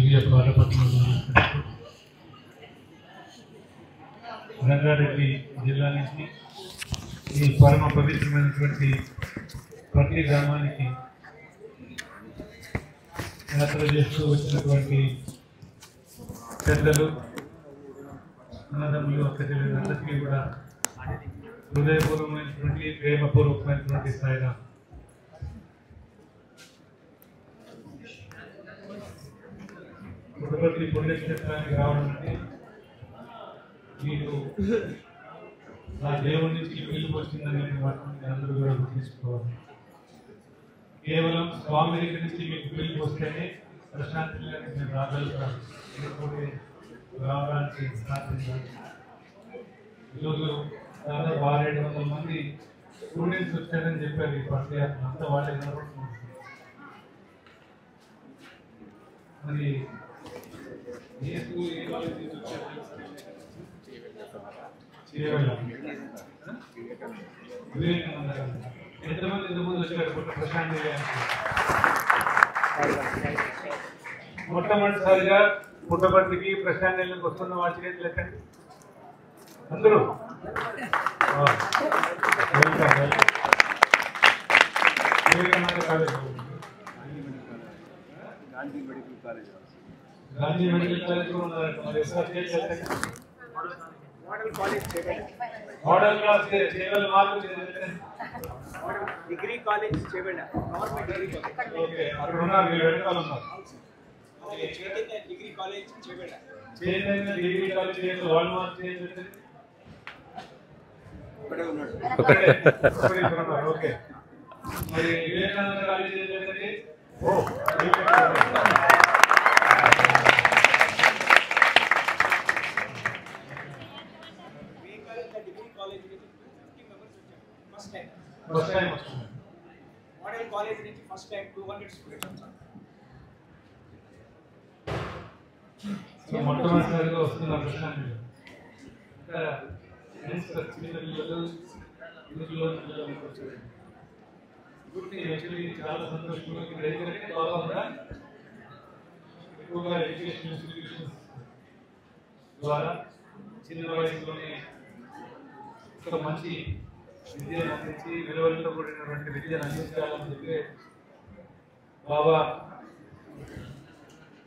దివ్య పాలపట్నంలో రంగారెడ్డి జిల్లా నుంచి ఈ పరమ పవిత్రమైనటువంటి ప్రతి గ్రామానికి యాత్ర చేస్తూ వచ్చినటువంటి పెద్దలు అన్నదమ్ములు అక్కచెల్లెలందరికీ కూడా హృదయపూర్వమైనటువంటి ప్రేమపూర్వకమైనటువంటి స్థాయిలో పుట్టపర్తి పుణ్యక్షేత్రానికి రావడం అంటే మీకు నా దేవుడి నుంచి పిలుపు వచ్చిందని మాత్రం అందరూ కూడా గుర్తించుకోవాలి. కేవలం స్వామి దగ్గర నుంచి మీకు పిలుపు వస్తేనే ప్రశాంతంగా నేను రాగలుగుతాను. రావడానికి సాధించాలి. ఈరోజు దాదాపు 600-700 మంది స్టూడెంట్స్ వచ్చారని చెప్పారు. ఈ పదయాత్ర అంతా వాళ్ళే నిలబడుతున్నారు. మరి ఏ స్కూల్ ఏ కాలేజ్ నుంచి వచ్చారు? ఎంతమంది ఇంతకుముందు వచ్చారు? ప్రశాంత్ మొట్టమొదటిసారిగా పుట్టపర్తికి ప్రశాంత్ నీళ్ళకి వస్తున్న వాటి చేతులు ఎక్కండి అందరూ. Vivekananda college, Gandhi medical college కూడా ఉన్నారు. మరి మోడల్ క్లాస్ చేయగల మార్పు డిగ్రీ కాలేజ్ చేయబడ గవర్నమెంట్ డిగ్రీ కాలేజ్. ఓకే, అక్కడ ఉన్నారు, మీరు వెనకాల ఉన్నారు. చైతన్య డిగ్రీ కాలేజ్ చేయబడ. చైతన్య డిగ్రీ కాలేజ్ చేయాలి. వాళ్ళు మార్పు చేయండి. ఇక్కడే ఉన్నాడు. ఓకే, మరి వివేకానంద కాలేజ్ చేయండి. ఓ ఫస్ట్ టైం వస్తున్నారు. మోడల్ కాలేజ్ నుంచి ఫస్ట్ టైం 200 స్టూడెంట్స్ వచ్చారు. మొట్టమొదటిసారిగా వస్తున్న ప్రశాంత్ చాలా సంతోషంగా ఎక్కువగా ఎడ్యుకేషన్ ఇన్స్టిట్యూషన్స్ ద్వారా చిన్న వయసులోనే ఒక మంచి విద్యను అందించి విలువలతో కూడినటువంటి విద్యను అందించాలని చెప్పి బాబా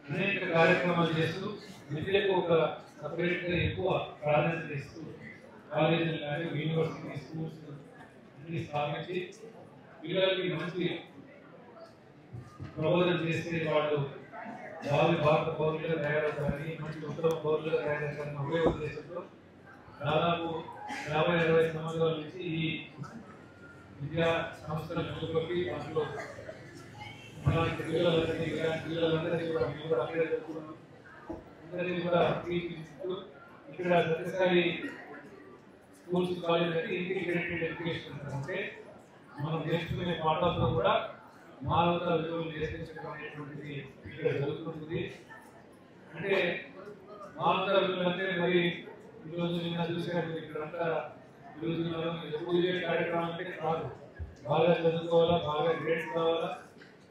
అనేక కార్యక్రమాలు చేస్తూ విద్యకు ఒక సపరేట్గా ఎక్కువ ప్రాధాన్యత ఇస్తూ కాలేజీలు కానీ యూనివర్సిటీ స్కూల్స్ అన్ని స్థాపించి పిల్లలకి మంచి ప్రబోధన చేస్తే వాళ్ళు భారత పౌరులుగా తయారవుతారని, మంచి ఉత్తమ పౌరులుగా తయారవుతారని ఒకే ఉద్దేశంతో దాదాపు 50-60 సంవత్సరాల నుంచి ఈ విద్యా సంస్థలు నెలకొల్పి అందులో మనకి పిల్లలందరినీ కూడా మేము కూడా అక్కడే చదువుకున్నాం. అందరినీ కూడా తీర్చిదిద్దుతూ ఇక్కడ సత్యసాయి స్కూల్స్ కాలేజ్ అంటే ఇంటిగ్రేటెడ్ ఎడ్యుకేషన్ అంటే మనం నేర్చుకునే పాఠాలతో కూడా మానవతా విలువలు నేర్పించడం అనేటువంటిది ఇక్కడ జరుగుతుంది. అంటే మానవతా విలువలు అంటే మరి ఈరోజు నిన్న చూసినట్టు ఇక్కడంతా ఈరోజు పూజ కార్యక్రమం అంటే కాదు, బాగా చదువుకోవాలా, బాగా గ్రేడ్స్ కావాలా,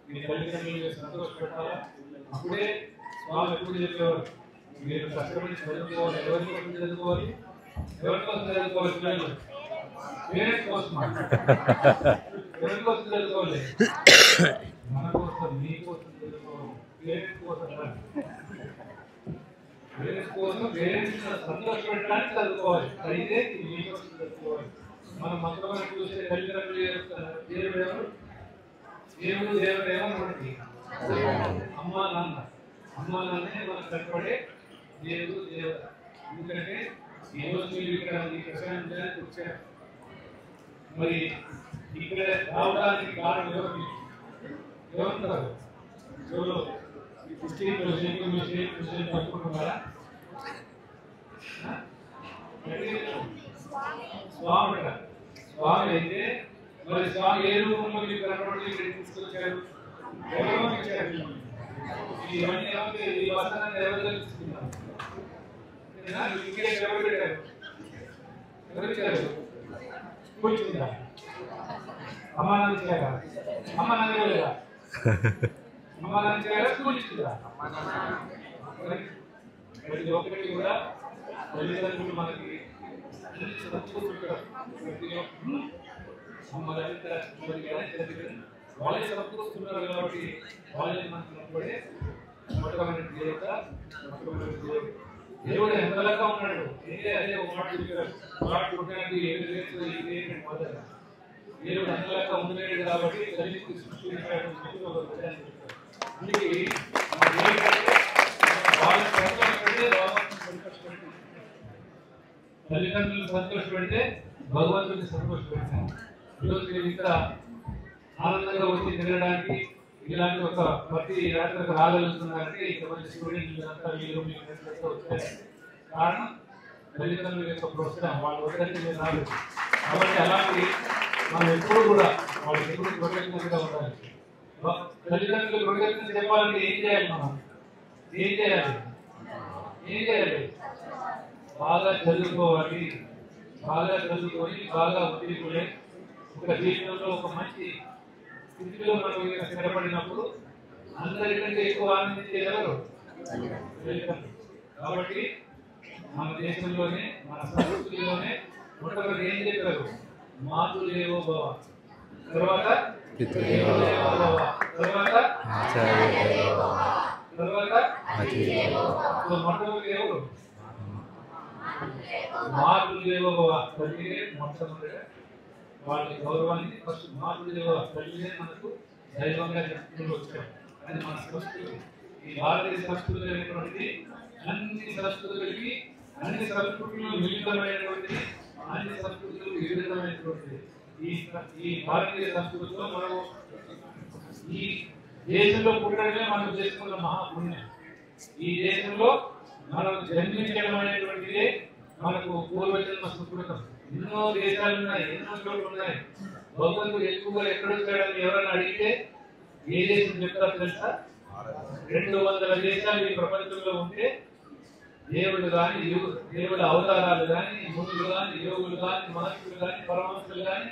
మీ తల్లిదండ్రులు సంతోషపెట్టాలా. అప్పుడే స్వామి ఎప్పుడు చెప్పేవారు, మీరు కష్టపడి చదువుకోవాలి. ఎవరి కోసం చదువుకోవాలి? ఎవరి కోసం చదువుకోవాలి? పిల్లలు పేరెంట్స్ కోసం, ఎవరి కోసం చదువుకోవాలి? మన కోసం, మీ కోసం చదువుకోవాలి. పేరెంట్స్ కోసం పేరెంట్స్ సంతోషపెట్టడానికి చదువుకోవాలి. అయితే మీ కోసం చదువుకోవాలి. మనం మొత్తం చూసే తల్లిదండ్రులు దేవుడు దేవుడు ఏమో మనకి అమ్మా నాన్నే మనకు కష్టపడే దేవుడు దేవుడు. ఎందుకంటే ఈరోజు మీరు ఇక్కడ ఈ ప్రశాంతానికి వచ్చారు. మరి ఇక్కడ రావడానికి కారణం ఎవరుంటారు? ఎవరు స్టేట్ ప్రెసిడెంట్, మీ స్టేట్ ప్రెసిడెంట్ అనుకుంటున్నారా? స్వామి స్వామి అయితే మరి స్వామి ఏ రూపంలో మీకు కనపడి ఇక్కడ తీసుకొచ్చారు? ఎవరో ఇచ్చారు. ఇవన్నీ ఈ వసనాన్ని ఎవరు తెలుసుకున్నారు? ఇంకేం ఎవరు పెట్టారు? ఎవరు ఇచ్చారు? కూర్చుందా? అమ్మా నాన్న ఇచ్చారా? అమ్మ నాన్న లేదా? అమ్మ నాన్న ఇచ్చారా? స్కూల్ ఇచ్చిందా? ప్రతి ఒక్కరికి కూడా తల్లిదండ్రులు మనకి సమకూరుతుంటారు. ప్రతి ఒక్కరు వాళ్ళే సమకూరుస్తున్నారు కాబట్టి వాళ్ళే మనకు నమ్మబడే మొట్టమొదటి దేవత, మొట్టమొదటి దేవుడు. దేవుడు ఎంతలాగా ఉన్నాడు అదే ఒక మాట చెప్పారు. మాట పుట్టడానికి దేవుడు ఎంతలాగా ఉండలేడు కాబట్టి తల్లికి సృష్టించాడు. అందుకే తల్లిదండ్రులు సంతోషపెడితే భగవంతుడిని సంతోషపెడతాం. ఈరోజు నేను ఇక్కడ ఆనందంగా వచ్చి తిరగడానికి ఇలాంటి ఒక ప్రతి యాత్రకు రాగలుగుతున్నారంటే ఇంతమంది స్టూడెంట్లు అంతా వీళ్ళు వచ్చారు. కారణం తల్లిదండ్రుల యొక్క ప్రోత్సాహం. వాళ్ళు వదిలేస్తే నేను రాలేదు. కాబట్టి అలాంటి మనం ఎప్పుడు కూడా వాళ్ళకి ఎప్పుడు కృతజ్ఞతగా ఉండాలి. తల్లిదండ్రులు కృతజ్ఞత చెప్పాలంటే ఏం చేయాలి? మనం ఏం చేయాలి? బాగా చదువుకోవాలి. బాగా చదువుకొని బాగా ఉద్యోగులే ఒక జీవితంలో ఒక మంచి స్థితిలో మనం స్థిరపడినప్పుడు అందరికంటే ఎక్కువ ఆనందించేది ఎవరు? కాబట్టి మన దేశంలోనే మన సంస్కృతిలోనే మొట్టమొదటి ఏం చెప్పారు? మాతృదేవో భవ, తర్వాత మొట్టమొదటి ఎవరు? మాతృదేవో భవ. తల్లినే మొట్టమొదటిగా వాళ్ళ గౌరవాన్ని ఫస్ట్ మాతృదేవో తల్లినే మనకు దైవంగా చెప్తూ వచ్చాం. అది మన సంస్కృతి. ఈ భారతీయ సంస్కృతి అనేటువంటిది అన్ని సంస్కృతులకి అన్ని సంస్కృతులు మిళితమైనటువంటిది, అన్ని సంస్కృతులు వివిధమైనటువంటిది. ఈ భారతీయ సంస్కృతిలో మనం ఈ దేశంలో పుట్టడమే మనం చేసుకున్న మహాపుణ్యం. ఈ దేశంలో మనం జన్మించడం అనేటువంటిదే మనకు పూర్వజన్మ సుకృతం. ఎన్నో దేశాలు ఉన్నాయి, ఎన్నో చోట్ల ఉన్నాయి. భగవంతుడు ఎక్కువగా ఎక్కడొచ్చాడని ఎవరైనా అడిగితే ఏ దేశం చెప్తారు తెలుసా? 200 దేశాలు ఈ ప్రపంచంలో ఉంటే దేవుడు కానీ దేవుడు అవతారాలు కానీ మునులు కానీ యోగులు కానీ మహర్షులు కానీ పరమహంసులు కానీ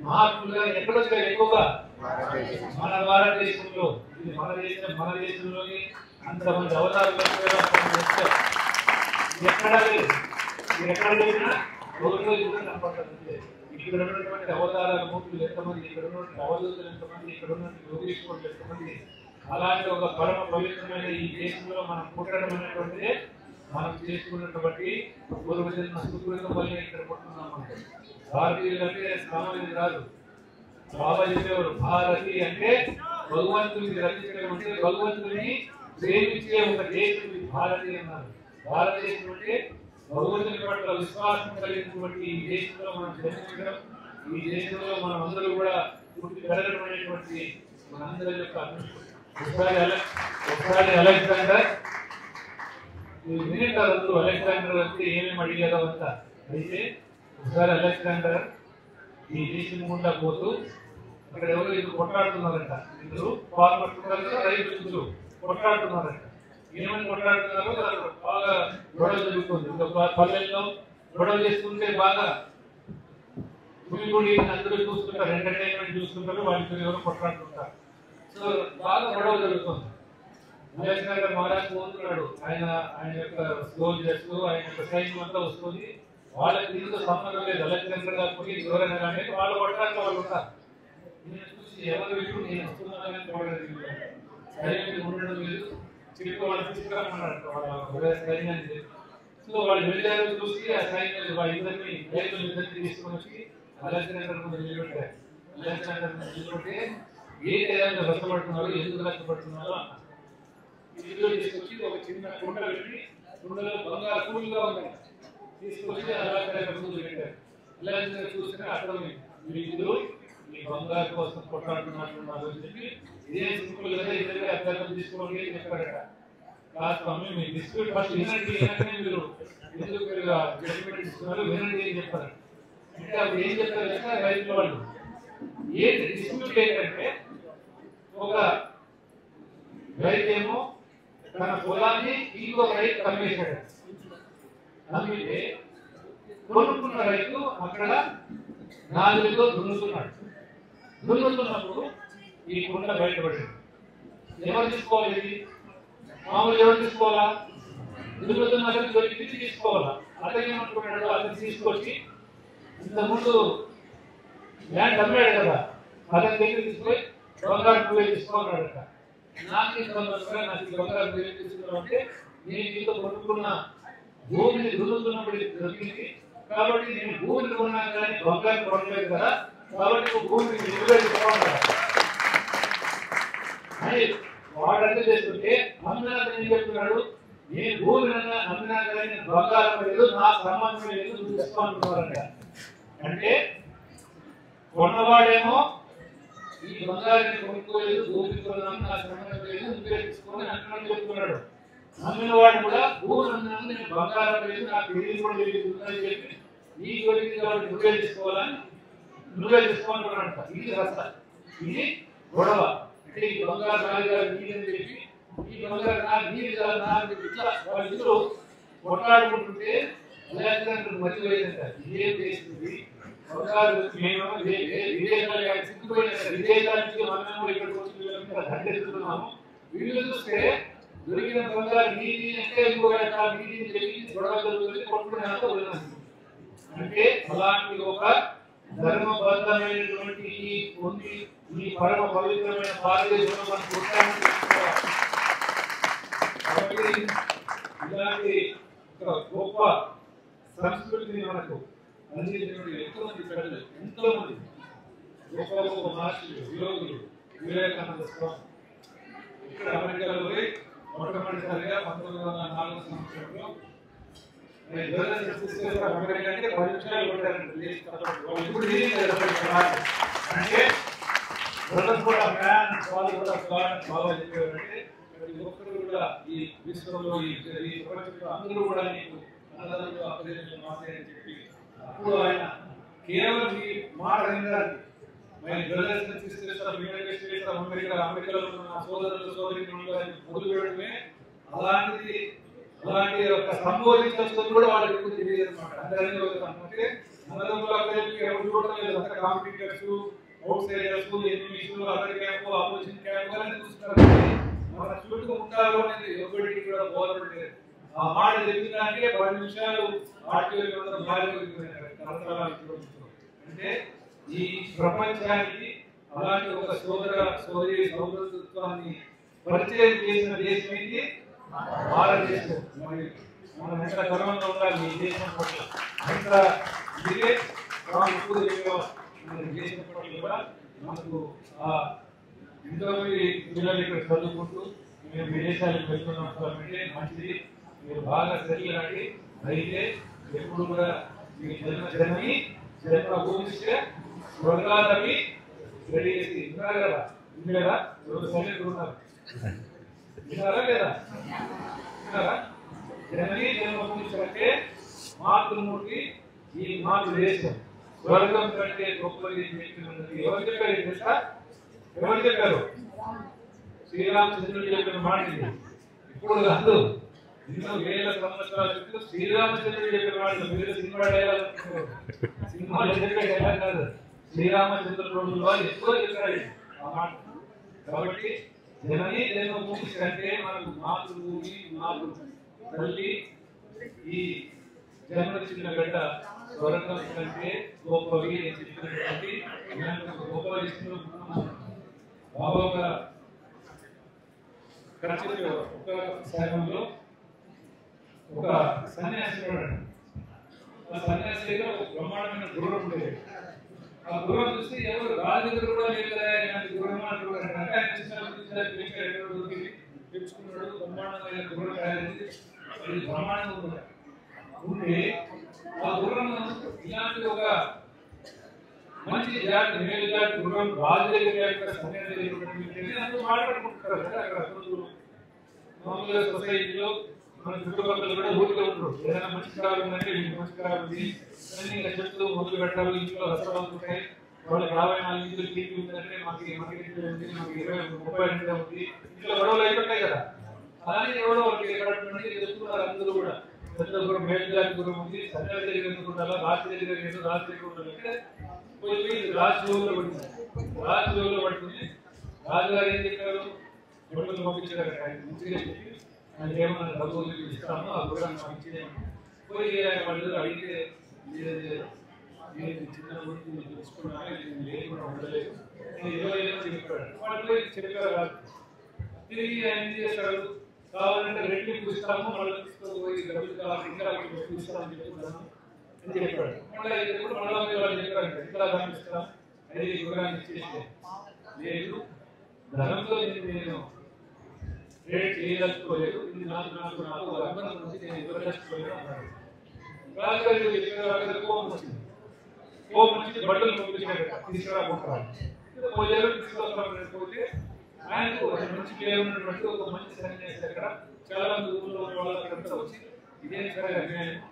మహాత్ములు కానీ ఎక్కడొచ్చారు? ఎక్కువగా మన భారతదేశంలో. ఇది మన దేశంలోని అంతమంది అవతారాలు ఎక్కడా లేదు. ఎక్కడ లేకుండా రోజు కనపడుతుంది. ఇక్కడ ఉన్నటువంటి అవతారాల మూర్తులు ఎంతమంది, ఇక్కడ ఉన్నటువంటి అవధూతులు ఎంతమంది, ఇక్కడ ఉన్నటువంటి యోగేశ్వరులు ఎంతమంది. అలాంటి ఒక పరమ పవిత్రమైన ఈ దేశంలో మనం పుట్టడం అనేటువంటిదే మనం చేసుకున్నటువంటి పూర్వజన్మ సుకృతం వల్ల ఇక్కడ పుట్టున్నాం. మనం భారతీయులు అంటే సామాన్యులు కాదు. బాబా చెప్పేవారు భారతి అంటే భగవంతుడిని రచించడం, అంటే భగవంతుడిని ప్రేమించే ఒక దేశం భారతి అన్నారు. భారతదేశం అంటే భగవంతుని పట్ల విశ్వాసం కలిగినటువంటి ఈ దేశంలో మనం జన్మించడం, ఈ దేశంలో మనం అందరూ కూడా పుట్టి పెరగడం అనేటువంటి మనందరి యొక్క అదృష్టం. ఒకసారి అలెగ్జాండర్ వినేటారు. అలెగ్జాండర్ వస్తే ఏమేమి అడిగారో అంతా. అయితే ఒకసారి అలెగ్జాండర్ ఈ దేశం గుండా పోతూ అక్కడ ఎవరు ఇద్దరు కొట్లాడుతున్నారంట. ఇద్దరు ఫార్మర్స్ రైతులు కొట్లాడుతున్నారంట. ఏమని కొట్లాడుతున్నారో బాగా గొడవ జరుగుతుంది. పల్లెల్లో గొడవ చేస్తుంటే బాగా గుడి అందరూ చూస్తుంటారు, ఎంటర్టైన్మెంట్ చూస్తుంటారు, వాళ్ళిద్దరు ఎవరు కొట్లాడుతుంటారు. సో బాగా గొడవ జరుగుతుంది. అలెగ్జాండర్ మహారాజ్ పోతున్నాడు. ఆయన యొక్క సోల్జర్స్, ఆయన యొక్క సైన్యం అంతా వస్తుంది. వాళ్ళకి దీంతో సంబంధం లేదు. అలెగ్జాండర్ గారు పోయి ఎవరైనా కానీ వాళ్ళు కొట్టడానికి వాళ్ళు ఉంటారు. నేను చూసి ఎవరు వీళ్ళు నేను వస్తున్నానని చూడలేదు, సైన్యం ఉండడం లేదు, చెప్పి వాళ్ళు తీసుకురమ్మన్నాడు వాళ్ళ సైన్యాన్ని. సో వాళ్ళు వెళ్ళారు. చూసి ఆ సైన్యాలు వాళ్ళిద్దరిని రైతులిద్దరిని తీసుకొని వచ్చి అలెగ్జాండర్ ముందు నిలబెట్టారు. అలెగ్జాండర్ నిలబెట్టే ఏ టైంలో కష్టపడుతున్నారు, ఎందుకు కష్టపడుతున్నారు అన్నారు. ఇల్లు తీసుకొచ్చి ఒక చిన్న కుండ పెట్టి, కుండలో బంగారు పూలుగా ఉన్నాయి, తీసుకొచ్చి అలెగ్జాండర్ ముందు పెట్టారు. అలెగ్జాండర్ చూస్తే అర్థమైంది, వీళ్ళిద్దరూ ఈ బంగారు కోసం కొట్లాడుతున్నారు అని చెప్పి ఇదే సింపుల్ గా ఇద్దరు అభ్యర్థులు తీసుకోండి అని చెప్పారట. కాదు స్వామి, మీ డిస్ప్యూట్ ఫస్ట్ వినండి, మీరు ఎందుకు జడ్జిమెంట్ ఇస్తున్నారు వినండి అని చెప్పారు. అంటే అప్పుడు ఏం చెప్తారు కదా రైతుల వాళ్ళు, ఏంటి డిస్ప్యూట్ ఏంటంటే ఒక రైతు ఏమో తన పొలాన్ని ఇంకొక రైతు కమ్మేశాడు. కమ్మితే కొనుక్కున్న రైతు అక్కడ నాలుగుతో దున్నుతున్నాడు. దున్నుతున్నప్పుడు ఈ కుండ బయటపడింది. ఎవరు తీసుకోవాలి? ఇది మామూలు ఎవరు తీసుకోవాలా? తిరుగుతున్న అతను దొరికి తీసుకోవాలా. అతను ఏమనుకున్నాడు, అతను తీసుకొచ్చి ఇంతకుముందు ల్యాండ్ అమ్మాడు కదా, అతని దగ్గర తీసుకొని బంగారు నువ్వే తీసుకోవాలట. నాకు బంగారు నువ్వే తీసుకున్నామంటే నేను మీతో కొనుక్కున్న భూమిని దున్నుతున్నప్పుడు దొరికింది కాబట్టి నేను భూమిని కొన్నాను కానీ బంగారు కొనలేదు కదా, కాబట్టి నువ్వు భూమిని నువ్వే తీసుకోవాలి అని వాడు అర్థం చేసుకుంటే అమ్మినాక ఏం చెప్తున్నాడు, నేను భూమిని అమ్మినా కానీ బంగారం లేదు, నాకు సంబంధం లేదు, నువ్వు తీసుకోవాలంట. అంటే కొన్నవాడేమో ఈ బంగారాన్ని కొనుక్కోలేదు, భూమి కొన్నాను, నాకు సంబంధం లేదు, నువ్వే తీసుకొని అంటున్నాడు చెప్తున్నాడు. అమ్మిన వాడు కూడా భూమి అన్నాను, నేను బంగారం లేదు, నాకు తెలియదు కూడా తెలియదు అని చెప్పి ఈ దొరికింది కాబట్టి నువ్వే తీసుకోవాలని నువ్వే తీసుకోవాలంట. ఇది రస్త, ఇది గొడవ. అంటే ఈ బంగారు రాజుగారు నీళ్ళని చెప్పి ఈ బంగారు నా నీళ్ళు కాదు నా ఇట్లా వాళ్ళిద్దరూ కొట్లాడుకుంటుంటే మర్చిపోయిందంట. ఇదేం చేస్తుంది బంగారు మేము విదేశాలు సిగ్గిపోయిన విదేశానికి మనం ఇక్కడికి వచ్చి దండెత్తున్నాము. వీళ్ళు చూస్తే దొరికిన బంగారు నీటి అంటే ఇంకొక నీటిని చెప్పి గొడవ జరుగుతుంది, కొట్టుకునేంత వదిలినాను. అంటే అలాంటి ఒక ధర్మబద్ధమైనటువంటి ఈ పరమ పవిత్రమైన భారతదేశంలో మనం పుట్టాలని కాబట్టి ఇలాంటి ఒక గొప్ప సంస్కృతిని మనకు అందించినటువంటి ఎంతో మంది గొప్ప గొప్ప మహర్షులు, యోగులు, వివేకానంద స్వామి ఇక్కడ అమెరికాలో పోయి మొట్టమొదటిసారిగా 1904 సంవత్సరంలో అమెరికా అంటే 10 నిమిషాలు కొట్టారంటే కూడా వాళ్ళు కూడా బాగా చెప్పేవారంటే ప్రతి ఒక్కరు కూడా ఈ విశ్వంలో ఈ ప్రపంచంలో అందరూ కూడా నీకు అన్నదానంలో అపజయం మాట్లాడని చెప్పి అప్పుడు ఆయన కేవలం ఈ మాట వినడానికి అమెరికాలో ఉన్న సోదరులు సోదరి మొదలు పెట్టడమే అలాంటి ఒక సంబోధించడం కూడా వాళ్ళకి ఎక్కువ తెలియదు అనమాట. అంటే అన్నదమ్ములు అక్కడికి ఎవరు చూడడం లేదు, అంత competitors, outsiders, enemies, other camp, opposition camp అని చూస్తున్నారు. మన చుట్టూ ఉంటారు అనేది ఎవరికి కూడా బోధపడలేదు. ఆ మాట చెప్పినాకే 10 నిమిషాలు అంటే ఈ ప్రపంచానికి అలాంటి ఒక సోదరి సౌహృదత్వాన్ని పరిచయం చేసిన దేశం ఇది భారతదేశం. మరి మనం ఎంత గర్వంగా ఉండాలి ఈ దేశం పట్ల, అంత ఇదే మన దేశం పట్ల కూడా మనకు ఎంతోమంది పిల్లలు ఇక్కడ చదువుకుంటూ మేము విదేశాలకు వెళ్తున్నాం అంటే మంచిది, మీరు బాగా చదివినండి. అయితే ఎప్పుడు కూడా మీ జన్మ భూమిస్తే స్వర్గాలవి రెడీ చేసి ఉన్నారు కదా, ఉంది కదా, సైలెంట్ ఉన్నారు విన్నారా లేదా? విన్నారా? జన్మభూమి అంటే మాతృమూర్తి, ఈ మాతృదేశం స్వర్గం కంటే గొప్పది చెప్తున్నది. ఎవరు చెప్పారు తెలుసా? ఎవరు చెప్పారు? శ్రీరామచంద్రుడు చెప్పిన మాట ఇది. ఇప్పుడు కాదు, ఎన్నో వేల సంవత్సరాల క్రితం శ్రీరామచంద్రుడు చెప్పిన మాట. మీరు సినిమా సినిమాలు చెప్పే కాదు, శ్రీరామచంద్రుడు రోజుల్లో ఎక్కువ చెప్పారు ఆ మాట. కాబట్టి జనని జన్మభూమి కంటే మనకు మాతృభూమి, మాతృ తల్లి, ఈ జన్మనిచ్చిన బిడ్డ స్వర్గం కంటే గొప్పవి చెప్పినటువంటి గొప్ప విషయంలో బాబా ఒక సమయంలో ఒక సన్యాసి ఉన్నాడు. ఆ సన్యాసి దగ్గర ఒక బ్రహ్మాండమైన గుర్రం ఉండేది. ఆ గుర్రం చూస్తే ఎవరు రాజు దగ్గర కూడా లేదు కదా, గుర్రం తెచ్చుకున్నాడు. బ్రహ్మాండమైన గుర్రం తయారైంది, బ్రహ్మాండంగా ఉంది. ఉంటే ఆ గుర్రం ఇలాంటి ఒక మంచి జాతి, మేలు జాతి గుర్రం రాజు దగ్గర సన్యాసి దగ్గర మాట్లాడుకుంటారు కదా. అక్కడ మామూలుగా సొసైటీలో మన చుట్టుపక్కల కూడా ఊరిలో ఉంటారు. ఏదైనా మంచి కాలం ఉందంటే వీళ్ళకి మంచి కాలం ఉంది అని ఇంకా చెప్తూ మొదలు పెట్టాలి. ఇంట్లో రసవాళ్ళు ఉంటాయి, వాళ్ళకి 54 ఇంచులు టీవీ ఉందంటే మాకు 20, 30 ఉంది. ఇంట్లో గొడవలు అయిపోతాయి కదా. అలానే ఎవరో వాళ్ళకి ఎక్కడ చెప్తున్నారు అందరూ కూడా. పెద్ద గురం, మేలుజాతి గురం ఉంది, సన్యాసి దగ్గర ఎందుకుంటారా, రాజు దగ్గర లేదు, రాజు దగ్గర ఉండాలంటే పోయి రాజులో పడుతుంది. రాజులో పడుతుంది. రాజుగారు ఏం చెప్పారు? గొడవలు పంపించారు. ఆయన మంచిగా చెప్పి ఆయనకి ఏమన్నా డబ్బులు ఇస్తాము ఆ గుర్రాన్ని ఇచ్చేయమని పోయి వాళ్ళు అడిగితే నేను చిన్న గురించి తెలుసుకున్నాను నేను లేకుండా ఉండలేదు నేను 20 ఏళ్ళు చెప్పాడు వాళ్ళు పోయి చెప్పారు కాదు తిరిగి ఆయన ఏం చేశాడు కావాలంటే రెట్టింపు ఇస్తాము మళ్ళీ తీసుకుపోయి డబ్బులు కావాలి ఇంకా ఇస్తామని చెప్తున్నాను అని చెప్పాడు మళ్ళీ వాళ్ళు చెప్పారు ఇంకా దాన్ని ఇస్తాం అది గుర్రాన్ని ఇచ్చేసి లేదు ధనంతో నేను ట్రేడ్ చేయదలుచుకోలేదు ఇది నాకు అర్థం నుంచి నేను ఎదురదలుచుకోలేదు అన్నాడు రాజుగారికి చెప్పిన కోపం వచ్చింది బట్టలు పంపించాడు తీసుకురాకుంటారు తీసుకొస్తాకపోతే ఆయనకు మంచి పేరు ఉన్నటువంటి ఒక మంచి సన్యాసి అక్కడ చాలా మంది ఊళ్ళో వాళ్ళంతా వచ్చి ఇదేం సరే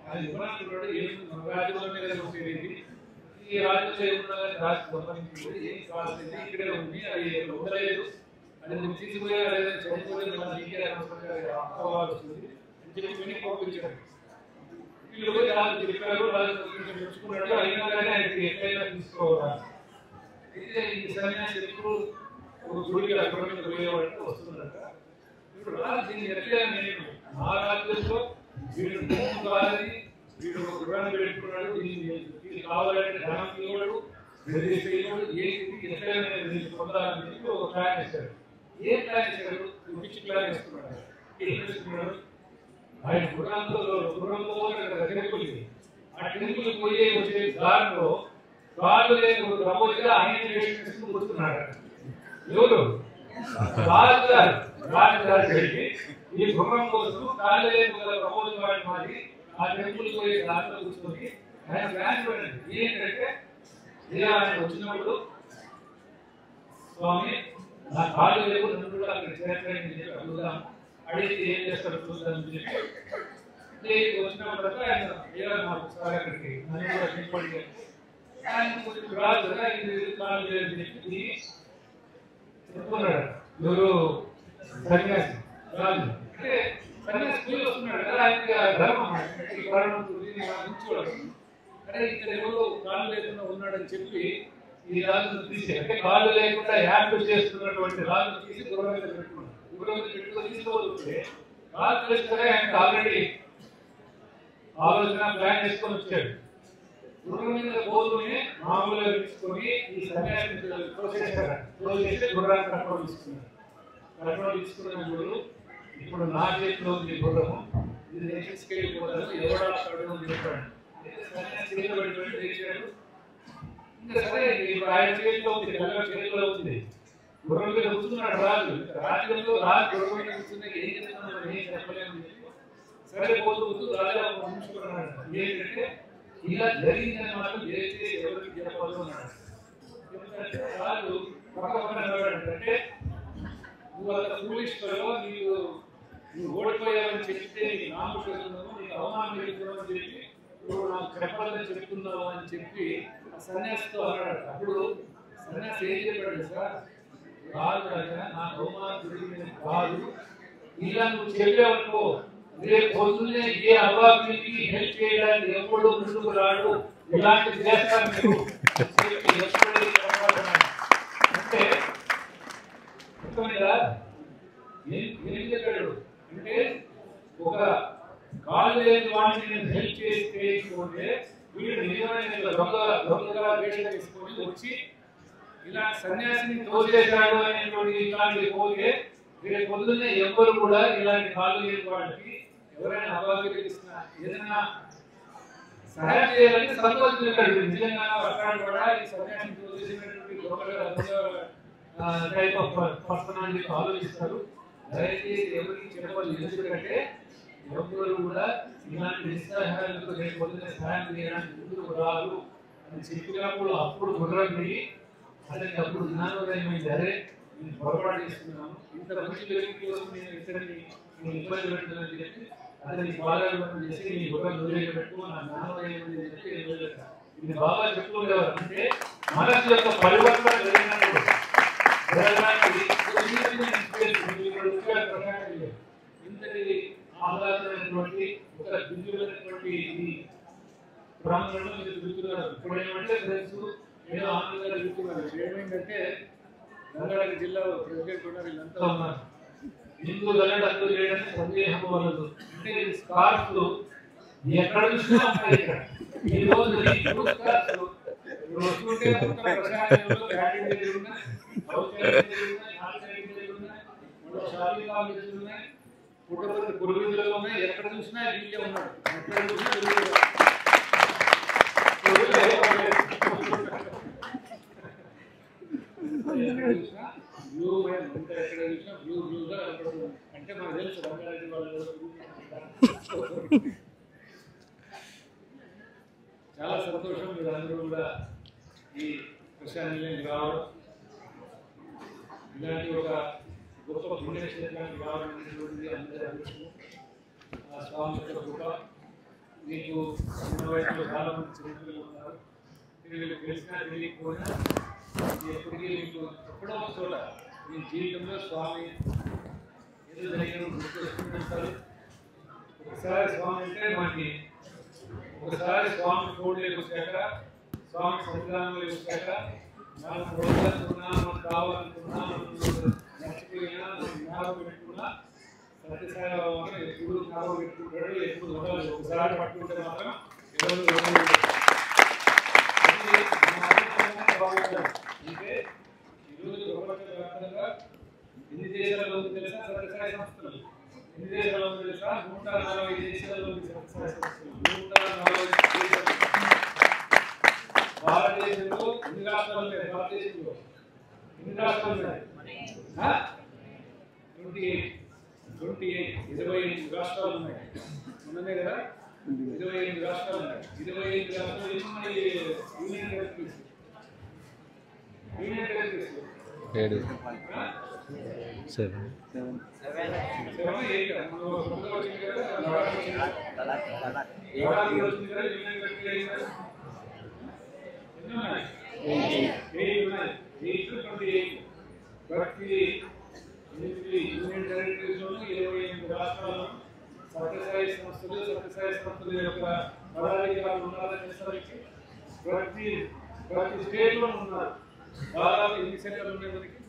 అది ఇవ్వనుకున్నాడు ఏం రాజుల మీద వచ్చేది ఈ రాజులో ఏమున్నా రాజు సంబంధించి ఏం కావాల్సింది ఇక్కడే ఉంది అది ఉండలేదు అది తీసుకుపోయే చనిపోతే అక్కవాల్సి వస్తుంది అని చెప్పి వెనక్కి పంపించాడు వీళ్ళు పోయి రాజు చెప్పారు రాజు తెచ్చుకున్నాడు అయినా కానీ ఆయనకి ఎక్కడైనా తీసుకోవాలి అయితే ఈ సన్యాసి ఎప్పుడు ఒక గుడికి అక్కడ పోయేవాడికి వస్తున్నట్ట ఇప్పుడు రాజు దీన్ని ఎట్లా నేను ఆ రాజ్యంలో వీడు కాదని వీడు ఒక గుర్రాన్ని పెట్టుకున్నాడు దీన్ని కావాలంటే ధనం ఇవ్వడు బెదిరిస్తాడు ఎట్లయినా పొందాలని చెప్పి ఒక ప్లాన్ వేశాడు ఏం ప్లాన్ చేశాడు పిచ్చి ప్లాన్ వేసుకున్నాడు ఏం చేసుకున్నాడు ఆయన గుర్రంతో టెంపుల్ ఆ టెంపుల్ పోయే వచ్చే దారిలో కాళ్ళు లేని ప్రపోజల్ ఆయన వేసుకుని కూర్చున్నాడు ఎవరు రాజుగారు వెళ్ళి ఈ గుర్రం కోసం కాళ్ళు లేని ప్రపోజల్ వాడి మాది ఆ టెంపుల్ పోయే దారిలో కూర్చొని ఆయన ప్లాన్ పెట్టండి ఏంటంటే ఆయన వచ్చినప్పుడు స్వామి నా కాళ్ళు లేవు నన్ను కూడా అక్కడ చేర్చండి చెప్పి అడుగుదాం అడిగితే ఏం చేస్తాడు చూద్దామని చెప్పి వచ్చినప్పుడు ఆయన మాకు ఒకసారి అక్కడికి నన్ను కూడా చెప్పండి ఆయన కొంచెం రాదు కదా ఇది కాళ్ళు లేదని చెప్పి చెప్పుకున్నాడు ఎవరు సన్యాసి రాజు అంటే సన్యాసి పోయి వస్తున్నాడు కదా ఆయనకి ధర్మం అరే ఇక్కడ ఎవరో కాళ్ళు లేకుండా ఉన్నాడని చెప్పి ఈ రాజును తీసి అంటే కాళ్ళు లేకుండా యాప్ చేస్తున్నటువంటి రాజును తీసి గుర్రం మీద పెట్టుకున్నాడు గుర్రం మీద పెట్టుకుని తీసుకోవద్దు రాజు చేస్తే ఆయనకు ఆల్రెడీ ఆలోచన ప్లాన్ చేసుకొని వచ్చాడు గుర్రం మీద పోతూనే మామూలుగా తీసుకొని ఈ సన్యాసిని క్లోజ్ చేసి గుర్రాన్ని కంట్రోల్ తీసుకున్నాడు ఇప్పుడు నా చేతిలో ఉంది గుర్రము ఇది నేను తీసుకెళ్ళిపోతాను ఎవడాడు చెప్పాడు ఇంకా సరే ఇప్పుడు ఆయన చేతిలో ఉంది చేతిలో ఉంది గుర్రం మీద కూర్చున్నాడు రాజు రాజ్యంలో రాజు గుర్రం మీద కూర్చున్నా ఏం చెప్తున్నాడు ఏం చెప్పలేము సరే పోతూ రాజా ఉంచుకున్నాడు ఏంటంటే ఇలా జరిగిందని మాత్రం చేస్తే ఎవరికి చెప్పాలి అన్నాడు రాజు పక్కన అంటే నువ్వు అంత ఫూలిష్లో నువ్వు ఓడిపోయావని చెప్తే నీకు నామకరణము నీకు అవమానం జరుగుతున్నావు అని చెప్పి నువ్వు నాకు చెప్పాలని చెప్తున్నావు అని చెప్పి ఆ సన్యాసితో అన్నాడు అప్పుడు సన్యాసి ఏం చెప్పాడు సార్ కాదు రాజా నాకు అవమానం జరిగిందని కాదు ఇలా నువ్వు చెప్పావనుకో రేపు పొద్దున్నే ఏ అవాకి హెల్ప్ చేయడానికి ఎప్పుడు ముందుకు రాడు ఇలాంటి చేస్తాను అంటే ఏం చెప్పాడు అంటే ఒక కాళ్ళు లేని వాడిని నేను హెల్ప్ చేస్తే వీడు నిజమైన దొంగగా వేషం తీసుకొని వచ్చి ఇలా సన్యాసిని తోచేశాడు అనేటువంటి ఇలాంటి పోతే రేపు పొద్దున్నే ఎవరు కూడా ఇలాంటి కాళ్ళు లేని వాళ్ళకి ఎవరైనా అవాకి ఏదైనా సహాయం చేయాలని సంతోషించాడు నిజంగా అక్కడ కూడా ఈ సన్యాసిని తోచేసినటువంటి టైప్ ఆఫ్ పర్సనాలిటీ ఆలోచిస్తారు దయచేసి ఎవరికి చెప్పాలి ఎందుకంటే ఎవరు కూడా ఇలాంటి నిస్సహాయాలకు రేపు పొద్దున్నే సహాయం చేయడానికి ముందుకు రాదు అని చెప్పినప్పుడు అప్పుడు గుర్రం దిగి అతనికి అప్పుడు జ్ఞానోదయం అయింది అరే నేను పొరపాటు చేస్తున్నాను ఇంత మంచి వ్యక్తి కోసం నేను ఇతరుని ఇబ్బంది పెడుతున్నానని చెప్పి అతని బాధాలను చేసి నీ గుర్రం దూరేగా పెట్టు నా జ్ఞానోదయం అని చెప్పి ఇది బాగా చెప్పుకునేవారు అంటే మనసు యొక్క పరివర్తన జరిగినప్పుడు ఇంతటి ఆహ్లాదమైనటువంటి ఒక దివ్యమైనటువంటి ప్రాంతంలో మీరు తిరుగుతున్నారు ఇప్పుడు ఏమంటే ఫ్రెండ్స్ ఏదో ఆనందంగా తిరుగుతున్నారు ఏమైందంటే రంగారెడ్డి జిల్లా ప్రెసిడెంట్ ఉన్నారు వీళ్ళంతా ఉన్నారు ఇందు గలడు అందు లేడని సందేహం వలదు. అంటే ఈ స్కార్ఫ్ ఎక్కడ చూసినా ఉన్నాయి ఇక్కడ. ఈ రోజు ఈ స్కార్ఫ్ వస్తుంటే మొత్తం ప్రశాంతంలో బ్యాటింగ్ దగ్గర ఉన్నాయి, హౌస్ దగ్గర ఉన్నాయి, హాల్ దగ్గర ఉన్నాయి, షాపింగ్ మాల్ దగ్గర ఉన్నాయి, పుట్టపర్తి పురుగులలో ఉన్నాయి. ఎక్కడ చూసినా వీళ్ళే ఉన్నారు. ఎక్కడ చూసినా అంటే మనకు తెలుసు రంగారెడ్డి వాళ్ళు చాలా సంతోషం. మీరు అందరూ కూడా ఈ ప్రశాంతి రావడం, ఇలాంటి ఒక గొప్ప పుణ్యక్షేత్రానికి రావడం అనేటువంటిది అందరూ అదృష్టం. ఆ స్వామి యొక్క కృప. మీకు చిన్న వయసులో చాలా మంది చిన్నపిల్లలు ఉన్నారు. వీళ్ళకి తెలిసినా తెలియకపోయినా ఎప్పటికీ మీకు ఎప్పుడో చోట మీ జీవితంలో స్వామి ఏదో జరిగిన గుర్తుకొస్తుంటారు. ఒకసారి స్వామి అంటే మనకి ఒకసారి స్వామి ఫోన్లోకి వచ్చాక, స్వామి సంవిధానంలోకి వచ్చాక మనం పొడవులనుకున్నా, మనం కావాలనుకున్నా, మనం మర్చిపోయినా, మనం జ్ఞాపకం పెట్టుకున్నా సత్యసాయి బాబా మాత్రం ఎప్పుడు జ్ఞాపకం పెట్టుకుంటాడు, ఎప్పుడు వదలదు. ఒకసారి పట్టుకుంటే మాత్రం ఎవరు అంటే ఈరోజు ప్రపంచవ్యాప్తంగా ఎన్ని దేశాల్లో ఉంది తెలుసా సత్యసాయి సంస్థలు? ఎన్ని దేశాల్లో ఉంది తెలుసా? 140 దేశాల్లో ఉంది సత్యసాయి సంస్థలు. 140 దేశాలు. భారతదేశంలో ఎన్ని రాష్ట్రాలు ఉన్నాయి? భారతదేశంలో ఎన్ని రాష్ట్రాలు ఉన్నాయి? 28 రాష్ట్రాలు ఉన్నాయి. ఉన్నదే కదా, 25 రాష్ట్రాలు ఉన్నాయి. 25 రాష్ట్రాలు union territories. Union territories 7 7 union territories లోను 28 రాష్ట్రాలను సత్యసాయి సంస్థలు యొక్క పదాధికారులు ఉన్నారని తెలుసరికి ప్రతి స్టేట్ లో ఉన్నారు. దాదాపు ఎన్ని సెంటర్లు ఉన్నాయి మనకి?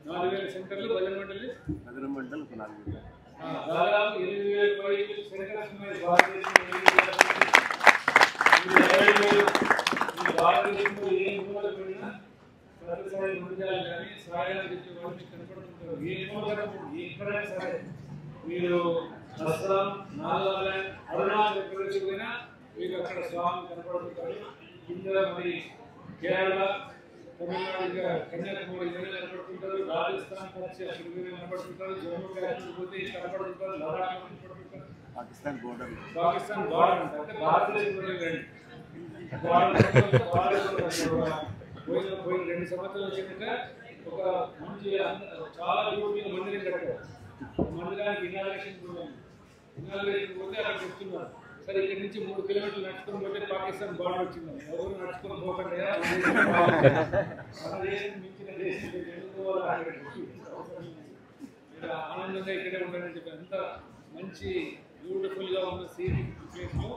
4,000 సెంటర్లు. భజన మండలి దాదాపు 8,000 సెంటర్స్ ఉన్నాయి భారతదేశంలో. ఏ మూల పోయినా సత్యసాయి మందిరాలు కానీ సాయాలు తెచ్చే వాళ్ళు కనపడుతుంటారు. ఏ మూల ఎక్కడైనా సరే మీరు అస్సాం, నాగాలాండ్, అరుణాచల్ ప్రదేశ్ పోయినా మీకు అక్కడ స్వామి కనపడుతుంటారు. కింద మరి కేరళ, తమిళనాడు, కన్యాకుమారి కనపడుతుంటారు. రాజస్థాన్ వచ్చి అక్కడ కనపడుతుంటారు. జమ్మూ కాశ్మీర్ పోతే కనపడుతుంటారు. లడాఖ్ కనపడుతుంటారు. పాకిస్తాన్ బార్డర్ అంటే భారతదేశంలో పోయిన 2 సంవత్సరాల కింద ఒక మంచి చాలా యూరోపియన్ మందిరం కట్టారు. మందిరానికి ఇనాగ్రేషన్ పోతే అక్కడ చెప్తున్నారు, సరే ఇక్కడ నుంచి 3 కిలోమీటర్లు నడుచుకుని పోతే పాకిస్తాన్ బార్డర్ వచ్చిందని. ఎవరు నడుచుకుని పోకండి, మన దేశం మించిన దేశం ఆనందంగా ఇక్కడే ఉండాలని చెప్పి అంత మంచి బ్యూటిఫుల్గా ఉన్న సీనిక్ ప్లేస్లో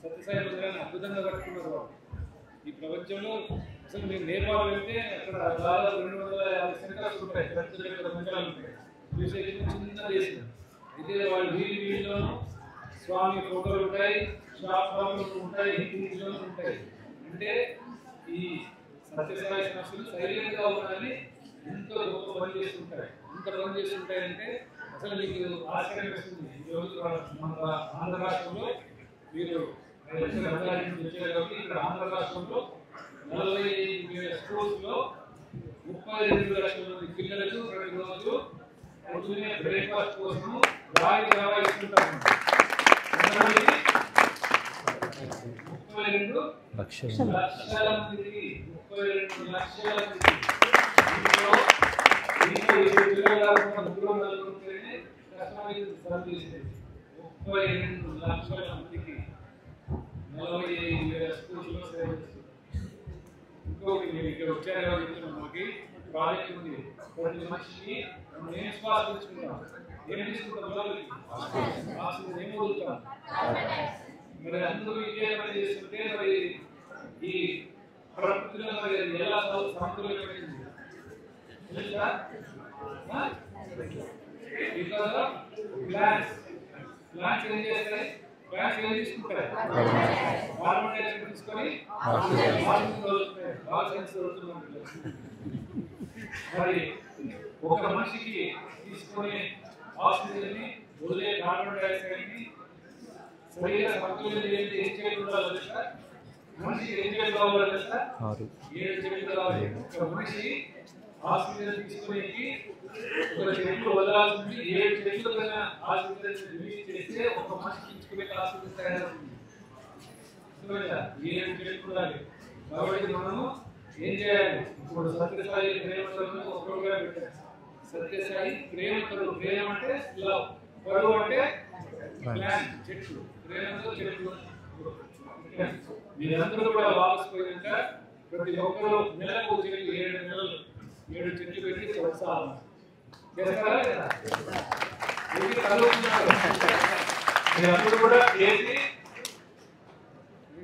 సత్యసాయి మందిరాన్ని అద్భుతంగా కట్టుకున్నారు వాళ్ళు. ఈ ప్రపంచంలో అసలు మీరు నేపాల్ వెళ్తే అక్కడ దాదాపు 250 సెంటర్స్ ఉంటాయి, పెద్ద పెద్ద మందిరాలు ఉంటాయి. చిన్న దేశం అయితే వాళ్ళ వీధిలోనూ స్వామి ఫోటోలు ఉంటాయి, షాప్ ఫోటోలు ఉంటాయి, హిందీలోనూ ఉంటాయి. అంటే ఈ సత్యసాయి సంస్థలు సైలెంట్గా ఉండాలని ఎంతో గొప్ప పని చేస్తుంటాయి. ఎంత పని చేస్తుంటాయంటే అసలు మీకు ఆశ్చర్యం వేస్తుంది. ఈరోజు మన ఆంధ్ర రాష్ట్రంలో మీరు ఇక్కడ ఆంధ్ర రాష్ట్రంలో 45,000 స్కూల్స్ లో 32 లక్షల మంది పిల్లలకు ప్రతిరోజు పొద్దున్నే బ్రేక్ఫాస్ట్ కోసం రాగి జావా ఇస్తుంటారు. 32 లక్షల మందికి 32 లక్షల మందికి కష్టమైంది. 32 లక్షల మందికి 45,000 స్కూల్స్లో సేవ చేస్తుంది. ఇంకొకటి మీరు ఇక్కడ వచ్చారో చెప్తున్నాం, మాకు ప్రాజెక్ట్ ఉంది. ప్రతి మనిషికి నేను శ్వాస తీసుకుంటాం. ఏం తీసుకుంటాం? ఆక్సిజన్ ఏం వదులుతాం. మరి అందరూ ఇదే పని చేస్తుంటే మరి ఈ ప్రకృతిలో మరి ఎలా సముద్రంలో పెట్టింది. తెలుసా? Because of plants. ప్లాంట్స్ ఏం చేస్తాయి? ప్లాంట్స్ ఏం తీసుకుంటాయి? కార్బన్ డైఆక్సైడ్ తీసుకొని మరి ఒక మనిషికి తీసుకునే ఆక్సిజన్ ని వదిలే కార్బన్ డైఆక్సైడ్ ని సరిగా సమతుల్యం చేసి ఏం చేయగలగాలి తెలుసా? మనిషికి ఏం చేయగలగాలి తెలుసా? 7 చెట్లు కావాలి. ఒక మనిషి ఆక్సిజన్ తీసుకునేకి ఒక చెట్లు వదలాల్సింది 7 చెట్లు కన్నా ఆక్సిజన్ రిలీజ్ చేస్తే ఒక మనిషి తీసుకునే ఆక్సిజన్ తయారవుతుంది. 7 చెట్లు ఉండాలి. కాబట్టి మనము ఏం చేయాలి? ఇప్పుడు సత్యసాయి ప్రేమతను ఒక ప్రోగ్రామ్ పెట్టారు. సత్యసాయి ప్రేమతను. ప్రేమ అంటే లవ్, పరువు అంటే ప్లాంట్, చెట్లు. ప్రేమతో చెట్లు. మీరందరూ కూడా వాపసిపోయాక ప్రతి ఒక్కరు నెలకు 7 నెలలు 7 చెట్లు పెట్టి ప్రోత్సాహం చేస్తారా లేదా? మీరందరూ కూడా చేసి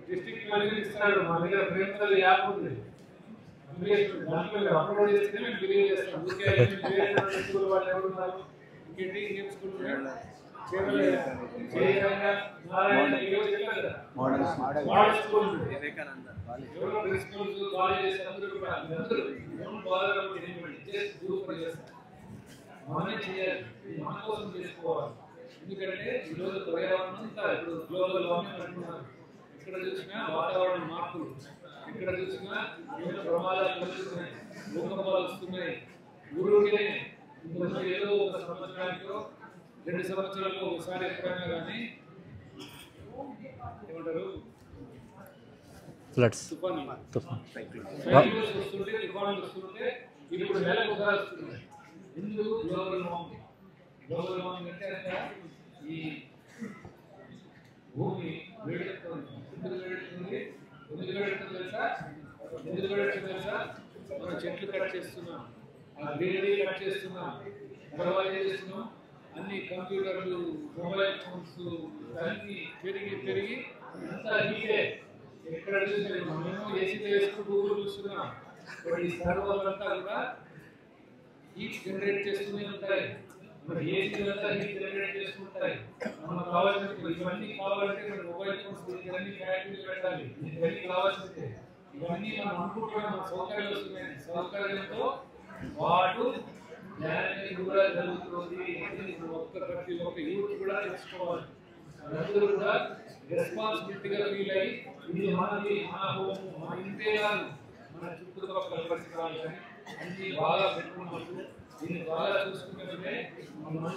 డిస్ట్రిక్ట్ మేనేజర్ ఇస్తాడు. మా దగ్గర ప్రేమతలు యాప్ ఉంది. అప్లోడ్ చేస్తే మేము బిలీవ్ చేస్తాం. స్కూల్ వాళ్ళు ఎవరున్నారు? ఇంకేంటి ఇంకేం school model school, schools, colleges అందరూ కూడా మనమే చేయాలి. మన కోసం చేసుకోవాలి. ఎందుకంటే ఈరోజు పర్యావరణం అంతా ఇప్పుడు గ్లోబల్ వార్మింగ్ అంటున్నారు. ఎక్కడ చూసినా వాతావరణ మార్పులు, ఎక్కడ చూసినా వివిధ ప్రమాదాలు కలుగుతున్నాయి, భూకంపాలు వస్తున్నాయి. ఊరికే ఇంకొంచెం ఏదో ఒక సంవత్సరానికో 2 సంవత్సరాలకు ఒకసారి ఎప్పుడైనా కానీ ఏమంటారు ఫ్లడ్స్, సైక్లోన్స్ వస్తుంటే, తుఫానులు వస్తుంటే ఇప్పుడు నెలకు ఒకసారి వస్తున్నాయి. ఎందుకు? Global warming. గ్లోబల్ వార్మింగ్ అంటే ఈ భూమి వేడెక్కుతుంది. ఎందుకు వేడెక్కుతుంది? ఎందుకు వేడెక్కుతుంది తెలుసా? ఎందుకు వేడెక్కుతుంది తెలుసా? మనం చెట్లు కట్ చేస్తున్నాం, ఆ గ్రీనరీ కట్ చేస్తున్నాం. తర్వాత ఏం చేస్తున్నాం? అన్ని కంప్యూటర్లు, మొబైల్ ఫోన్స్ అన్ని పెరిగి అంతా హీటే. ఎక్కడ చూసినా మేము ఏసీలో వేసుకుంటూ గూగుల్ చూస్తున్నాం. ఈ సర్వర్లంతా కూడా హీట్ జనరేట్ చేస్తూనే ఉంటాయి. మరి ఏసీలంతా హీట్ జనరేట్ చేసుకుంటాయి. మనకు కావాల్సిన ఇవన్నీ కావాలంటే మన మొబైల్ ఫోన్స్ ఇవన్నీ ఫ్యాక్టరీలు పెట్టాలి. ఇవన్నీ కావాల్సిందే. ఇవన్నీ మనం అనుకుంటున్నాం మన సౌకర్యాలు వస్తున్నాయి. సౌకర్యంతో వాటు న్యాయం కూడా జరుగుతుంది. ప్రతి ఒక్క యూత్ కూడా తెలుసుకోవాలి. అందరూ కూడా రెస్పాన్సిబిలిటీగా ఫీల్ అయ్యి ఇది మనది, మన హోము, మన ఇంటే కాదు, మన చుట్టుపక్కల పరిసరాలు కానీ అన్ని బాగా పెట్టుకున్నప్పుడు దీన్ని బాగా చూసుకుంటే మనం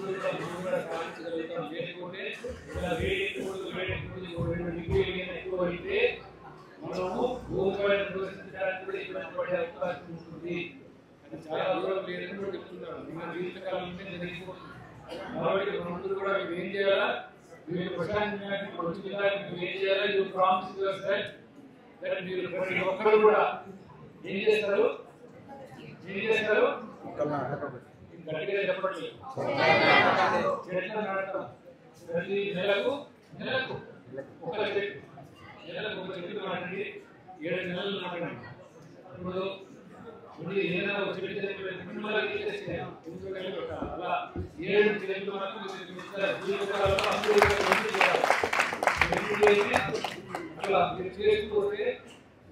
కూడా సాధించగలుగుతాం. లేకపోతే ఇలా వేడి ఎక్కువ అయితే మనము భూమిపై నివసించడానికి కూడా ఇబ్బంది పడే అవకాశం ఉంటుంది. అది చాలా దూరం లేదని కూడా చెప్తున్నారు. మన జీవితకాలంలో జరిగిపోతుంది. కాబట్టి మనందరూ కూడా మీరు ఏం చేయాలా? మీరు ప్రశాంతంగా మీరు ఏం చేయాలా? యూ ప్రామిస్ యువర్సెల్ఫ్ దట్ మీరు ప్రతి ఒక్కరు కూడా ఏం చేస్తారు? గట్టిగా చెప్పండి. చెట్లు నాటడం. ప్రతి నెలకు ఒక చెట్టు, నెలకు ఒక చెట్టు నాటండి. 7 నెలలు నాటండి. ఇప్పుడు ఏదైనా ఒక చెట్టు అలా 7 చెట్లు మనకు అలా మీరు చేసుకుంటే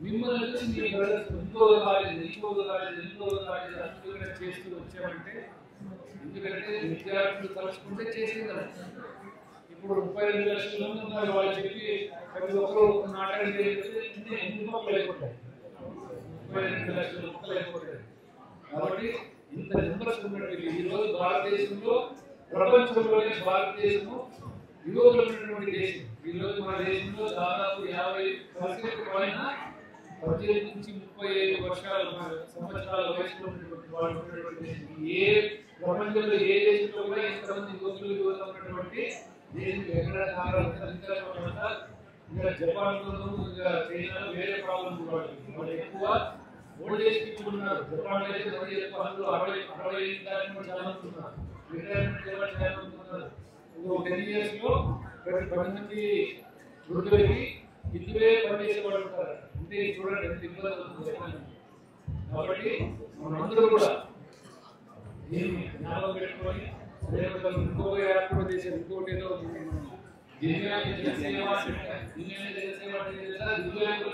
మిమ్మల్ని చూసి మీ బ్రదర్స్ ఇంకో కాలేజ్ చేస్తూ వచ్చామంటే, ఎందుకంటే విద్యార్థులు తలుచుకుంటే చేసేదాం. ఇప్పుడు 32 లక్షల మంది ఉన్నారు. వాళ్ళు చెప్పి ప్రతి ఒక్కరు నాటకం చేస్తే ఎన్ని మొక్కలు అయిపోతాయి? 32 లక్షల మొక్కలు అయిపోతాయి. కాబట్టి ఇంత నెంబర్స్ ఉన్నటువంటి ఈ రోజు భారతదేశంలో, ప్రపంచంలోనే భారతదేశము యువకులు ఉన్నటువంటి దేశం. ఈ రోజు మన దేశంలో దాదాపు 50% పైన 18 నుంచి 35 సంవత్సరాల వయసులో ఉన్నటువంటి వాళ్ళు ఉన్నటువంటి దేశం. ఏ ప్రపంచంలో ఏ దేశంలో కూడా ఇంతమంది యువత ఉన్నటువంటి దేశం ఎక్కడ ఇంకా జపాన్లోనూ ఇంకా చైనాలో వేరే ప్రాబ్లం వాళ్ళు ఎక్కువ ఓల్డ్ ఏజ్ పీపుల్ ఉన్నారు. జపాన్ అయితే మరీ ఎక్కువ, అందులో 60 దాకా చాలా మంది ఉన్నారు. రిటైర్మెంట్ లెవెల్ చాలా మంది ఉన్నారు. 10 years లో ప్రతి 10 మంది వృద్ధులకి ఇద్దరే పనిచేసే వాళ్ళు ఉంటారు. అంటే చూడండి ఎంత ఇబ్బంది అవుతుంది. కాబట్టి మనందరూ కూడా దీన్ని జ్ఞాపకం పెట్టుకొని రేపు ఇంకొక యాప్ కూడా చేసేది ఇంకోటి ఏదో దివ్యాంగ జనసేవ దివ్యాంగ జనసేవ దివ్యాంగులు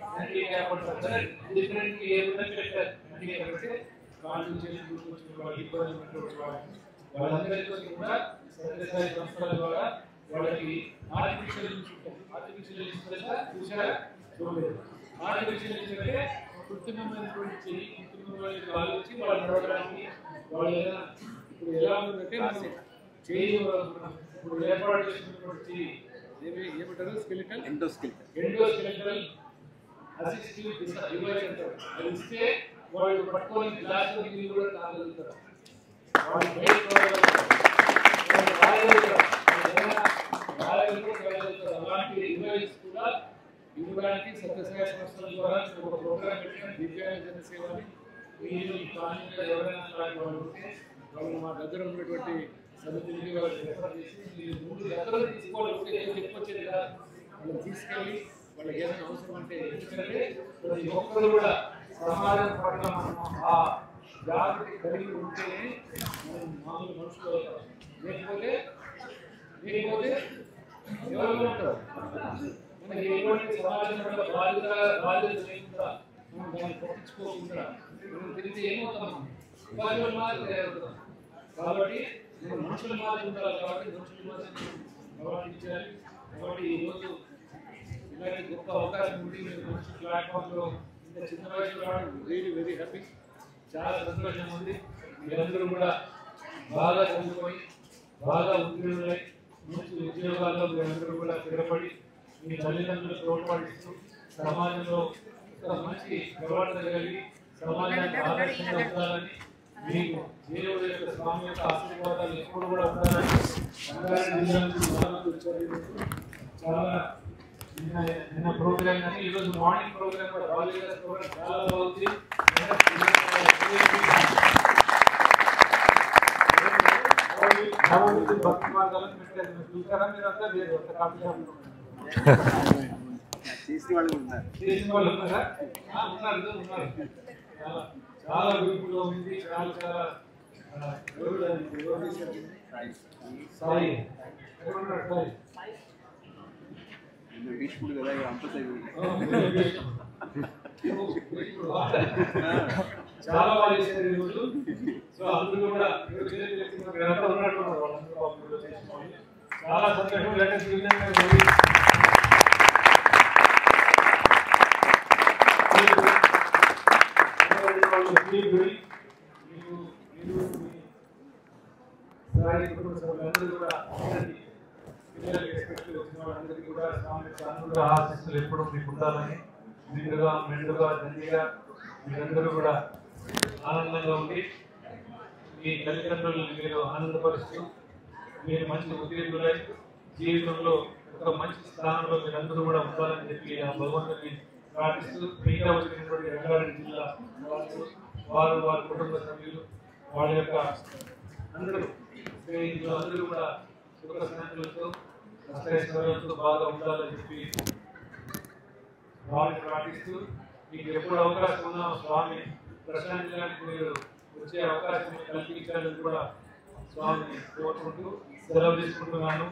హ్యాండిక్యాప్ అంటారు డిఫరెంట్ ఏ విధంగా పెట్టారు హ్యాండిక్యాప్ అంటే కాళ్ళు చేతులు వాళ్ళందరికీ కూడా సత్యసాయి సంస్థల ద్వారా వాళ్ళకి ఆర్టిఫిషియల్ చూసారా చూడలేదు. ఆర్టిఫిషియల్ అంటే కృత్రిమమైనటువంటి చెయ్యి కృత్రిమమైన కాలు వచ్చి వాళ్ళు నడవడానికి వాళ్ళు ఇప్పుడు ఎలా ఉందంటే మనం చేయి ఇప్పుడు ఏర్పాటు చేసినటువంటి ఏమంటారు స్కెలిటల్ ఎండోస్కెలిటల్ అసిస్టివ్ డివైస్ అంటారు. అది ఇస్తే వాళ్ళు పట్టుకొని గ్లాస్ నీళ్ళు కూడా తాగలుగుతారు. వాళ్ళు అలాంటి డివైస్ కూడా ఇవ్వడానికి సత్యసాయి సంస్థల ద్వారా ఒక ప్రోగ్రామ్ పెట్టిన దివ్యాంగ జనసేవని మీరు ఈ కాలనీలో ఎవరైనా అలాంటి వాళ్ళు ఉంటే వాళ్ళు మా దగ్గర ఉన్నటువంటి సమితిని వాళ్ళకి రెఫర్ చేసి మీరు ముందు దగ్గర తీసుకోవాలి చెప్పొచ్చేది కదా వాళ్ళని తీసుకెళ్ళి వాళ్ళకి ఏదైనా అవసరం అంటే ఎందుకంటే ప్రతి ఒక్కరు కూడా సమాజం పట్ల మనం ఆ జాగ్రత్త కలిగి ఉంటేనే మనం మామూలు మనుషులు అవుతాం. లేకపోతే ఎవరు ఉంటారు మనకి ఎటువంటి సమాజం పట్ల బాధ్యత లేకుండా మనం దాన్ని పట్టించుకోకుండా మనం తిరిగి ఏమవుతాం ఉపాధి తయారవుతాం. కాబట్టి మనం మనుషుల మాదిరి ఉండాలి కాబట్టి మనుషుల మాదిరి ప్రవర్తించాలి. కాబట్టి ఈరోజు ఇలాంటి గొప్ప అవకాశం ఉంది. మీరు మంచి ప్లాట్ఫామ్లో ఇంత చిన్న వయసులో రావడం వెరీ వెరీ హ్యాపీ. చాలా సంతోషంగా ఉంది. మీరందరూ కూడా బాగా చదువుకొని బాగా ఉద్యోగులై మంచి ఉద్యోగాల్లో మీరందరూ కూడా స్థిరపడి మీ తల్లిదండ్రులకు తోడ్పడిస్తూ సమాజంలో ఒక మంచి ప్రవర్తన కలిగి సమాజానికి ఆదర్శంగా ఉండాలని మీకు దేవుడి యొక్క స్వామి యొక్క ఆశీర్వాదాలు ఎప్పుడు కూడా ఉండాలని చాలా నిన్న ప్రోగ్రామ్ కానీ ఈరోజు మార్నింగ్ ప్రోగ్రామ్ కూడా వాలీబాల్ ప్రోగ్రామ్ చాలా బాగుంది. భక్తి మార్గాలను పెట్టారు. చూసారా మీరు అంతా లేదు కాఫీ షాప్ చేసిన వాళ్ళు ఉన్నారా? ఉన్నారు. చాలా బ్యూటిఫుల్ గా ఉంది. చాలా సాయి కదా అంత చాలా బాగా చేశారు ఈరోజు. సో అందరూ కూడా చాలా సంతోషం. లేటెస్ట్ ఆశిస్తులు ఎప్పుడు మీకు ఉండాలని నిండుగా మెండుగా దండిగా మీరందరూ కూడా ఆనందంగా ఉండి మీ తల్లిదండ్రులను మీరు ఆనందపరుస్తూ మీరు మంచి ఉద్యోగులై జీవితంలో ఒక మంచి స్థానంలో మీరందరూ కూడా ఉండాలని చెప్పి ఆ భగవంతుని ప్రార్థిస్తూ మిగతా వచ్చినటువంటి రంగారెడ్డి జిల్లా వారు వారి కుటుంబ సభ్యులు వాళ్ళ యొక్క అందరూ స్నేహితులు అందరూ కూడా సుఖ శాంతులతో అష్టైశ్వర్యాలతో బాగా ఉండాలని చెప్పి వారిని ప్రార్థిస్తూ మీకు ఎప్పుడు అవకాశం ఉన్నా స్వామి ప్రశాంతానికి మీరు వచ్చే అవకాశం కల్పించాలని కూడా స్వామిని కోరుకుంటూ సెలవు తీసుకుంటున్నాను.